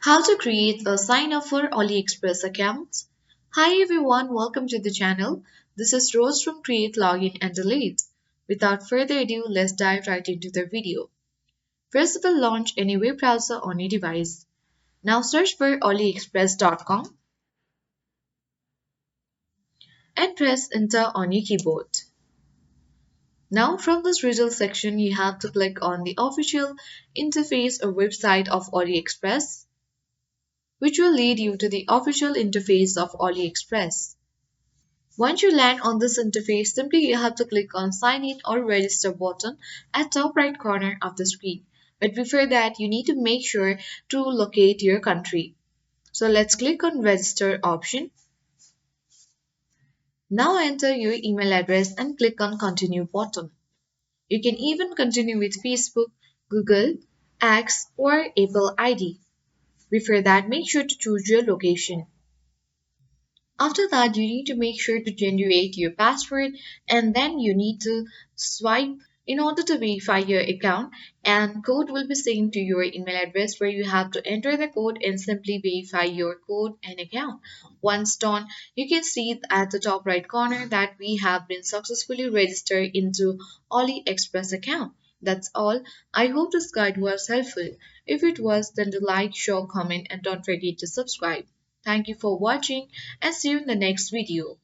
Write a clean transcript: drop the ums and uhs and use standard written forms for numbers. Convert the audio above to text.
How to create a sign up for AliExpress account. Hi everyone, welcome to the channel. This is Rose from Create Login and Delete. Without further ado, let's dive right into the video. First of all, launch any web browser on your device. Now search for aliexpress.com and press enter on your keyboard. Now from this result section, you have to click on the official interface or website of AliExpress, which will lead you to the official interface of AliExpress. Once you land on this interface, simply you have to click on sign in or register button at top right corner of the screen. But before that, you need to make sure to locate your country. So let's click on register option. Now enter your email address and click on continue button. You can even continue with Facebook, Google, X or Apple ID. Before that, make sure to choose your location. After that, you need to make sure to generate your password and then you need to swipe in order to verify your account, and code will be sent to your email address where you have to enter the code and simply verify your code and account. Once done, you can see at the top right corner that we have been successfully registered into AliExpress account. That's all. I hope this guide was helpful. If it was, then do like, share, comment and don't forget to subscribe. Thank you for watching and see you in the next video.